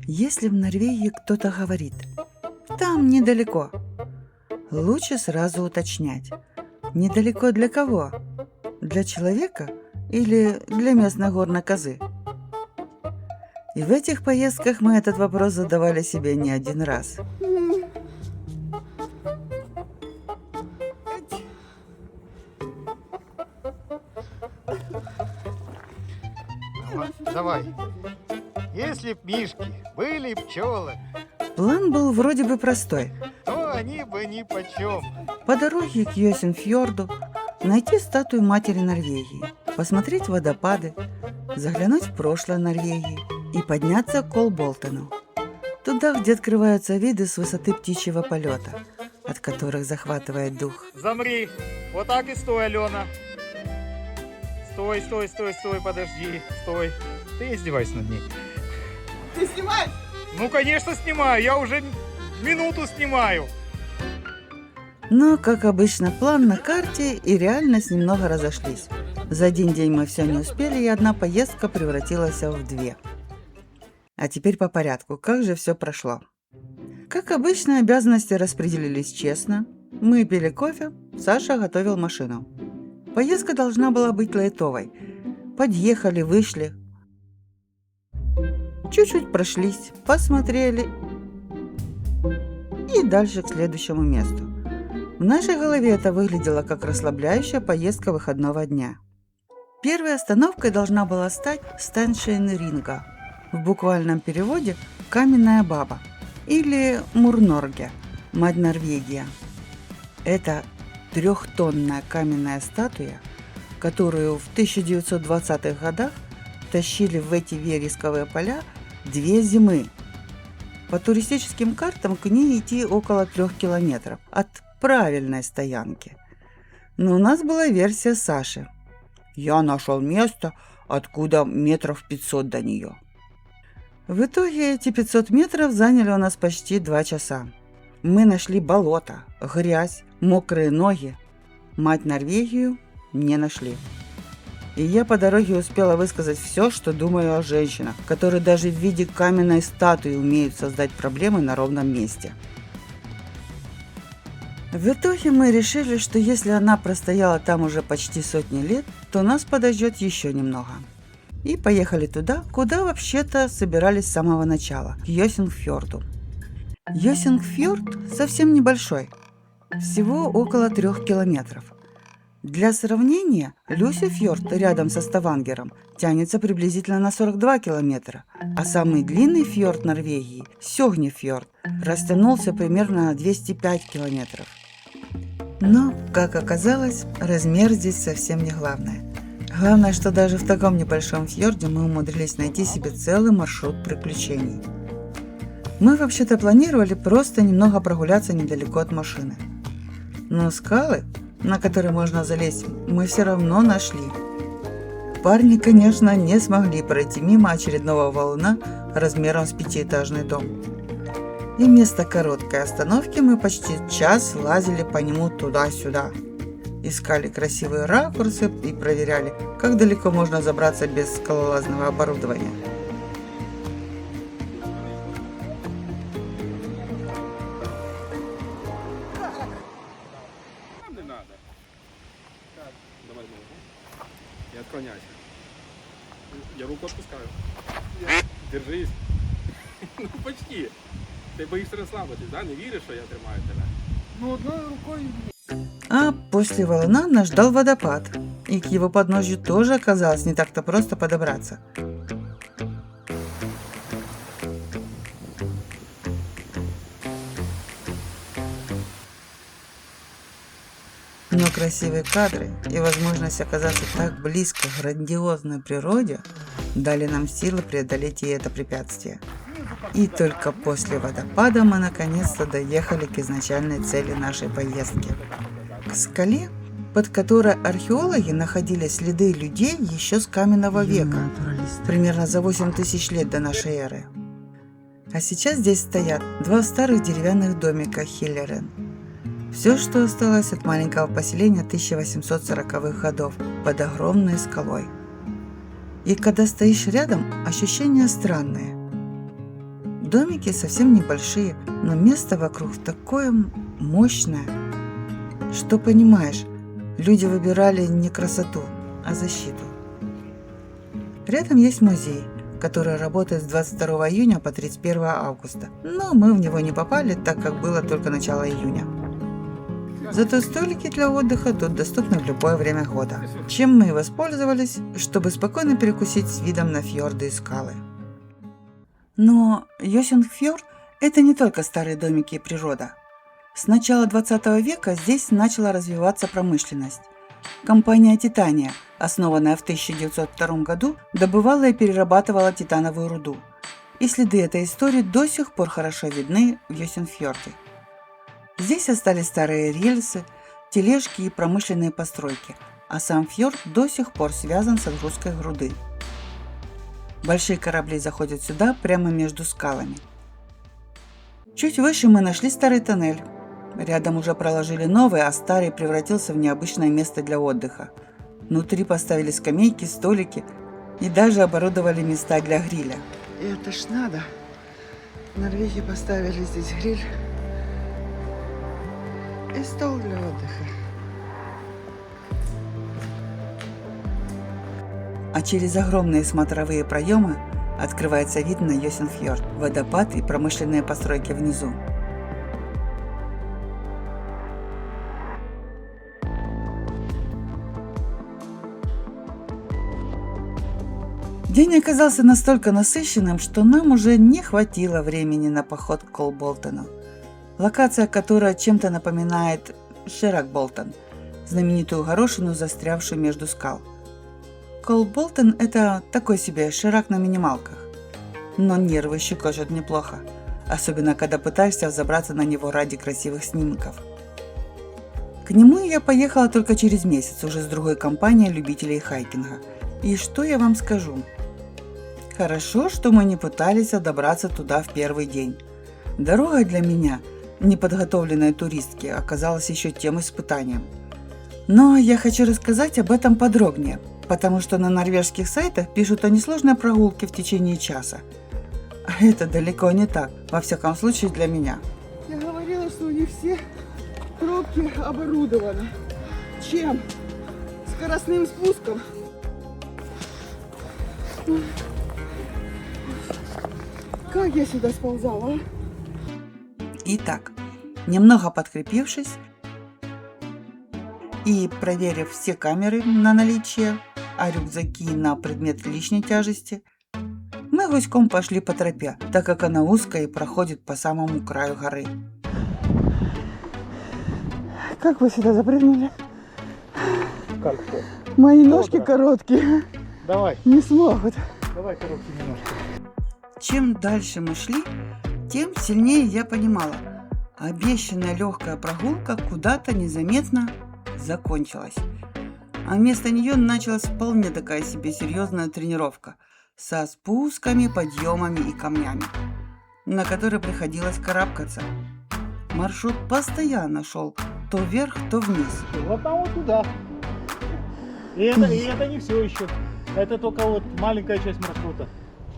Если в Норвегии кто-то говорит «там недалеко», лучше сразу уточнять: недалеко для кого? Для человека или для местной горной козы? И в этих поездках мы этот вопрос задавали себе не один раз. Давай. Если б мишки были пчелы, План был вроде бы простой. то они бы ни почем. По дороге к Йосинфьорду найти статую матери Норвегии, посмотреть водопады, заглянуть в прошлое Норвегии и подняться к Колболтону, туда, где открываются виды с высоты птичьего полета, от которых захватывает дух. Замри. Вот так и стой, Алена. Стой, стой, стой, стой, подожди. Стой. Ты издевайся над ней. Ты снимаешь? Ну, конечно, снимаю. Я уже минуту снимаю. Но, как обычно, план на карте и реальность немного разошлись. За один день мы все не успели, и одна поездка превратилась в две. А теперь по порядку, как же все прошло. Как обычно, обязанности распределились честно. Мы пили кофе, Саша готовил машину. Поездка должна была быть лайтовой. Подъехали, вышли, чуть-чуть прошлись, посмотрели и дальше к следующему месту. В нашей голове это выглядело как расслабляющая поездка выходного дня. Первой остановкой должна была стать Стеншейн-Ринга, в буквальном переводе «каменная баба» или Мурнорге, мать Норвегия. Это трехтонная каменная статуя, которую в 1920-х годах тащили в эти вересковые поля 2 зимы. По туристическим картам к ней идти около 3 километров от правильной стоянки. Но у нас была версия Саши. Я нашел место, откуда метров 500 до нее. В итоге эти 500 метров заняли у нас почти 2 часа. Мы нашли болото, грязь, мокрые ноги. Мать Норвегию не нашли. И я по дороге успела высказать все, что думаю о женщинах, которые даже в виде каменной статуи умеют создать проблемы на ровном месте. В итоге мы решили, что если она простояла там уже почти сотни лет, то нас подождет еще немного. И поехали туда, куда вообще-то собирались с самого начала, к Йосинфьорду. Йосинфьорд совсем небольшой, всего около 3 километров. Для сравнения, Люсифьорд рядом со Ставангером тянется приблизительно на 42 километра, а самый длинный фьорд Норвегии, Сёгнефьорд, растянулся примерно на 205 километров. Но, как оказалось, размер здесь совсем не главное. Главное, что даже в таком небольшом фьорде мы умудрились найти себе целый маршрут приключений. Мы вообще-то планировали просто немного прогуляться недалеко от машины. Но скалы, на которые можно залезть, мы все равно нашли. Парни, конечно, не смогли пройти мимо очередного валуна размером с 5-этажный дом. И вместо короткой остановки мы почти час лазили по нему туда-сюда. Искали красивые ракурсы и проверяли, как далеко можно забраться без скалолазного оборудования. Не надо. Так, давай ногу. И отклоняйся. Я руку отпускаю. Держись. Ну почти. Ти боїшся розслабитись, да? Не віриш, що я тримаю тебе? Ну, одной рукой. А после валуна нас ждал водопад, и к его подножью тоже оказалось не так-то просто подобраться. Но красивые кадры и возможность оказаться так близко к грандиозной природе дали нам силы преодолеть и это препятствие. И только после водопада мы наконец-то доехали к изначальной цели нашей поездки. К скале, под которой археологи находили следы людей еще с каменного века, примерно за 8000 лет до нашей эры. А сейчас здесь стоят 2 старых деревянных домика Хиллерен. Все, что осталось от маленького поселения 1840-х годов под огромной скалой. И когда стоишь рядом, ощущения странные. Домики совсем небольшие, но место вокруг такое мощное, что, понимаешь, люди выбирали не красоту, а защиту. Рядом есть музей, который работает с 22 июня по 31 августа, но мы в него не попали, так как было только начало июня. Зато столики для отдыха тут доступны в любое время года, чем мы и воспользовались, чтобы спокойно перекусить с видом на фьорды и скалы. Но Йосинфьорд – это не только старые домики и природа. С начала 20 века здесь начала развиваться промышленность. Компания «Титания», основанная в 1902 году, добывала и перерабатывала титановую руду. И следы этой истории до сих пор хорошо видны в Йосинфьорде. Здесь остались старые рельсы, тележки и промышленные постройки, а сам фьорд до сих пор связан с отгрузкой груды. Большие корабли заходят сюда прямо между скалами. Чуть выше мы нашли старый тоннель. Рядом уже проложили новый, а старый превратился в необычное место для отдыха. Внутри поставили скамейки, столики и даже оборудовали места для гриля. И это ж надо. В Норвегии поставили здесь гриль и стол для отдыха. А через огромные смотровые проемы открывается вид на Йосинфьорд, водопад и промышленные постройки внизу. День оказался настолько насыщенным, что нам уже не хватило времени на поход к Колболтону. Локация, которая чем-то напоминает Шеракболтон, знаменитую горошину, застрявшую между скал. Колболтон – это такой себе Ширак на минималках. Но нервы щекочут неплохо, особенно когда пытаешься взобраться на него ради красивых снимков. К нему я поехала только через месяц, уже с другой компанией любителей хайкинга. И что я вам скажу? Хорошо, что мы не пытались добраться туда в первый день. Дорога для меня, неподготовленной туристки, оказалась еще тем испытанием. Но я хочу рассказать об этом подробнее, потому что на норвежских сайтах пишут о несложной прогулке в течение часа. А это далеко не так, во всяком случае для меня. Я говорила, что у них все тропки оборудованы. Чем? Скоростным спуском. Как я сюда сползала, а? Итак, немного подкрепившись и проверив все камеры на наличие, а рюкзаки на предмет лишней тяжести, мы гуськом пошли по тропе, так как она узкая и проходит по самому краю горы. Как вы сюда запрыгнули? Как что? Мои ножки короткие. Давай, Не смогут. давай короткий немножко. Чем дальше мы шли, тем сильнее я понимала, обещанная легкая прогулка куда-то незаметно закончилась. А вместо нее началась вполне такая себе серьезная тренировка со спусками, подъемами и камнями, на которые приходилось карабкаться. Маршрут постоянно шел то вверх, то вниз. Вот там вот туда. И это не все еще. Это только вот маленькая часть маршрута.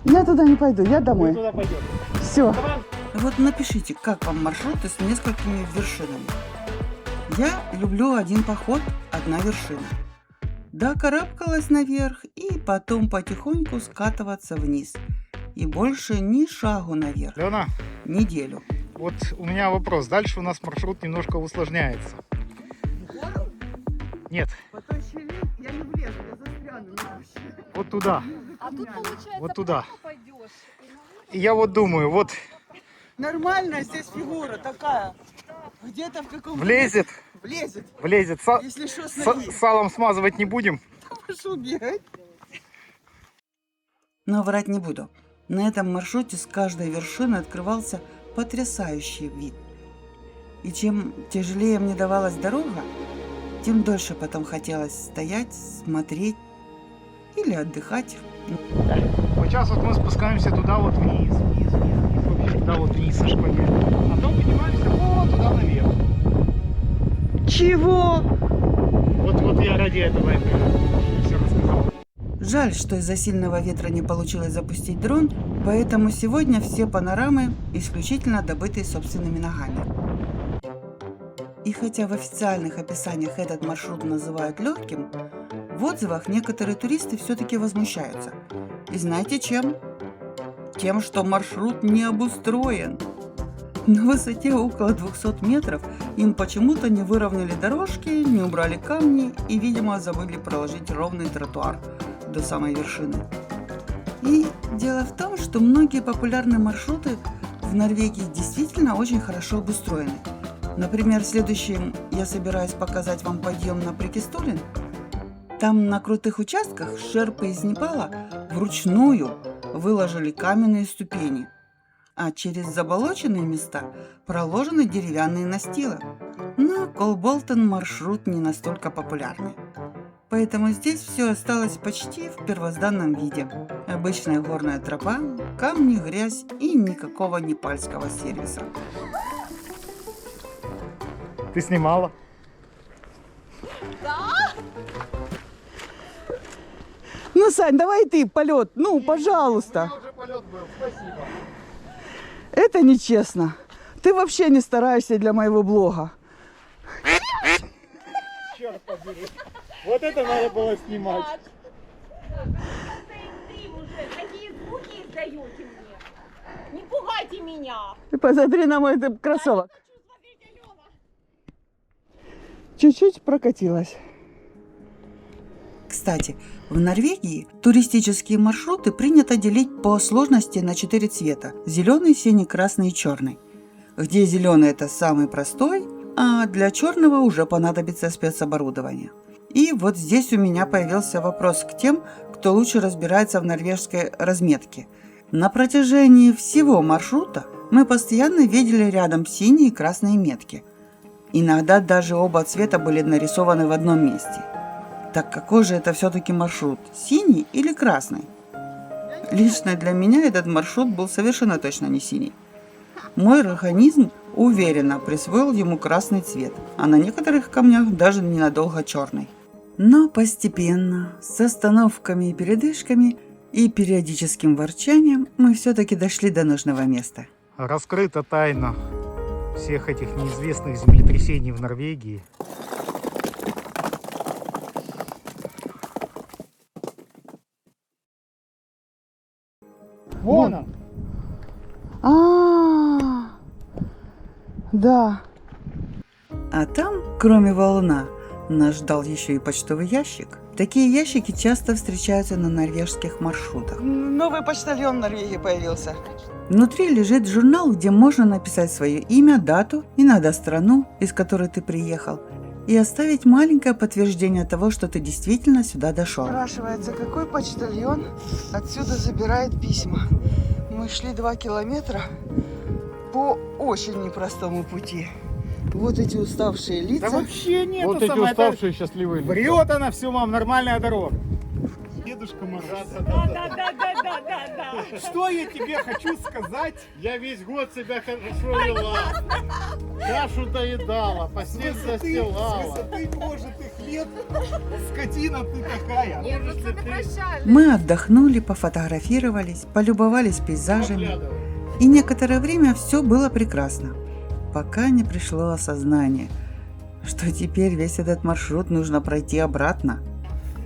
Я туда не пойду, я Мы домой. туда пойдем. Все. Вот напишите, как вам маршруты с несколькими вершинами. Я люблю один поход, одна вершина. Да, карабкалась наверх и потом потихоньку скатываться вниз. И больше ни шагу наверх. Лена, Неделю. вот у меня вопрос. Дальше у нас маршрут немножко усложняется. Нет, По той щели я не влезу, я застряну. вот туда. А тут получается, Вот туда. прямо пойдешь. И я вот думаю, вот Нормальная здесь фигура такая. Где-то в каком-то... влезет, Влезет. влезет. Если что, с ноги. Салом смазывать не будем. Пошел бегать. Но врать не буду. На этом маршруте с каждой вершины открывался потрясающий вид. И чем тяжелее мне давалась дорога, тем дольше потом хотелось стоять, смотреть или отдыхать. Вот сейчас вот мы спускаемся туда вот вниз, вообще туда вот вниз со школьни. А потом поднимаемся вот туда наверх. Чего? Вот я ради этого все рассказал. Жаль, что из-за сильного ветра не получилось запустить дрон, поэтому сегодня все панорамы исключительно добыты собственными ногами. И хотя в официальных описаниях этот маршрут называют легким, в отзывах некоторые туристы все-таки возмущаются. И знаете чем? Тем, что маршрут не обустроен. На высоте около 200 метров им почему-то не выровняли дорожки, не убрали камни и, видимо, забыли проложить ровный тротуар до самой вершины. И дело в том, что многие популярные маршруты в Норвегии действительно очень хорошо обустроены. Например, следующим я собираюсь показать вам подъем на Прикистулин. Там на крутых участках шерпы из Непала вручную выложили каменные ступени, а через заболоченные места проложены деревянные настилы. Но Колболтон маршрут не настолько популярный. Поэтому здесь все осталось почти в первозданном виде. Обычная горная тропа, камни, грязь и никакого непальского сервиса. Ты снимала? Ну, Сань, давай ты полет. Ну, пожалуйста. Уже полет был, спасибо. Это нечестно. Ты вообще не стараешься для моего блога. Черт побери. Вот это надо было снимать. Уже такие звуки издаете мне. Не пугайте меня. Ты посмотри на мой кроссовок. Хочу смотреть Алена. Чуть-чуть прокатилась. Кстати, в Норвегии туристические маршруты принято делить по сложности на 4 цвета – зеленый, синий, красный и черный. Где зеленый – это самый простой, а для черного уже понадобится спецоборудование. И вот здесь у меня появился вопрос к тем, кто лучше разбирается в норвежской разметке. На протяжении всего маршрута мы постоянно видели рядом синие и красные метки. Иногда даже оба цвета были нарисованы в одном месте. Так какой же это все-таки маршрут? Синий или красный? Лично для меня этот маршрут был совершенно точно не синий. Мой организм уверенно присвоил ему красный цвет, а на некоторых камнях даже ненадолго черный. Но постепенно, с остановками и передышками и периодическим ворчанием, мы все-таки дошли до нужного места. Раскрыта тайна всех этих неизвестных землетрясений в Норвегии. Вон он! Да. А там, кроме валуна, нас ждал еще и почтовый ящик. Такие ящики часто встречаются на норвежских маршрутах. Новый почтальон в Норвегии появился. Внутри лежит журнал, где можно написать свое имя, дату, иногда страну, из которой ты приехал, и оставить маленькое подтверждение того, что ты действительно сюда дошел. Спрашивается, какой почтальон отсюда забирает письма. Мы шли 2 километра по очень непростому пути. Вот эти уставшие лица. Да вообще нет. Вот эти уставшие счастливые люди. Врет она все, мам, нормальная дорога. Дедушка Мороз. Да. Что я тебе хочу сказать? Я весь год себя хорошо вела. Кашу доедала, постель застилала. С высоты прожитых лет, скотина ты такая. Мы отдохнули, пофотографировались, полюбовались пейзажами. И некоторое время все было прекрасно, пока не пришло осознание, что теперь весь этот маршрут нужно пройти обратно.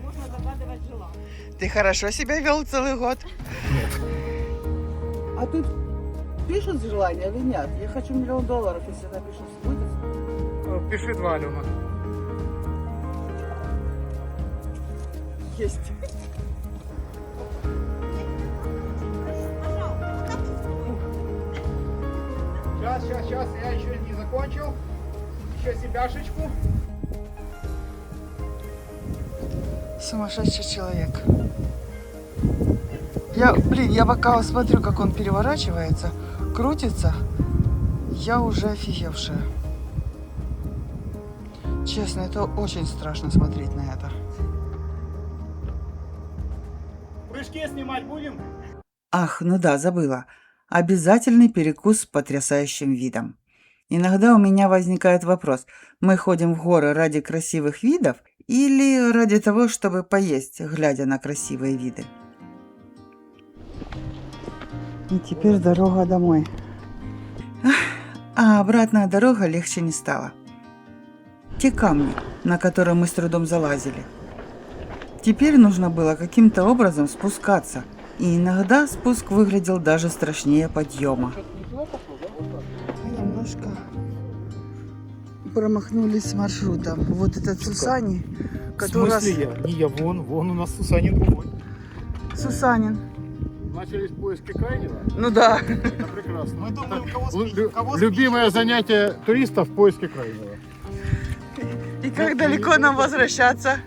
Можно загадывать желание. Ты хорошо себя вел целый год? А тут пишут желание или нет? Я хочу $1 000 000, если напишут, будет? Пиши 2, Алена. Есть. Сейчас, я еще не закончил. Еще себяшечку. Сумасшедший человек. Я пока смотрю, как он переворачивается, крутится, я уже офигевшая. Честно, это очень страшно смотреть на это. Прыжки снимать будем? Ах, ну да, забыла. Обязательный перекус с потрясающим видом. Иногда у меня возникает вопрос. Мы ходим в горы ради красивых видов или ради того, чтобы поесть, глядя на красивые виды. И теперь дорога домой. А обратная дорога легче не стала. Те камни, на которые мы с трудом залазили. Теперь нужно было каким-то образом спускаться, и иногда спуск выглядел даже страшнее подъема. Немножко промахнулись с маршрутом. Вот этот Сусани, который... Не я, вон у нас Сусанин другой. Сусанин. Начались поиски крайнего. Ну да. Это прекрасно. Мы думаем, кого Любимое занятие туристов — поиски крайнего. И как далеко нам возвращаться?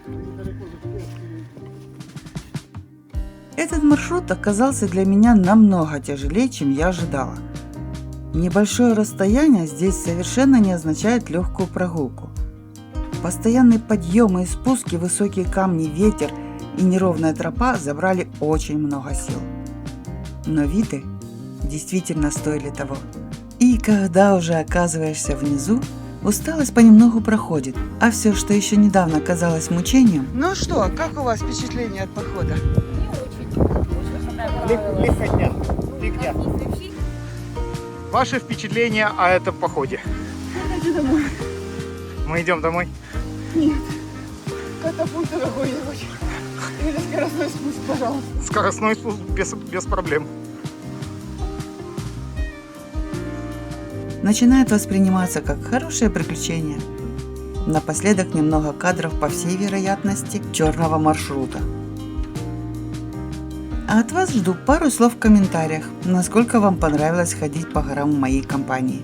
Этот маршрут оказался для меня намного тяжелее, чем я ожидала. Небольшое расстояние здесь совершенно не означает легкую прогулку. Постоянные подъемы и спуски, высокие камни, ветер и неровная тропа забрали очень много сил. Но виды действительно стоили того. И когда уже оказываешься внизу, усталость понемногу проходит, а все, что еще недавно казалось мучением, Ну что, как у вас впечатление от похода? Легкотня. Фигня. Ваши впечатления о этом походе? Иди домой. Мы идем домой. Катапульт какой-нибудь. Или скоростной спуск, пожалуйста. Скоростной спуск без проблем. начинает восприниматься как хорошее приключение. Напоследок немного кадров, по всей вероятности, черного маршрута. А от вас жду пару слов в комментариях, насколько вам понравилось ходить по горам в моей компании.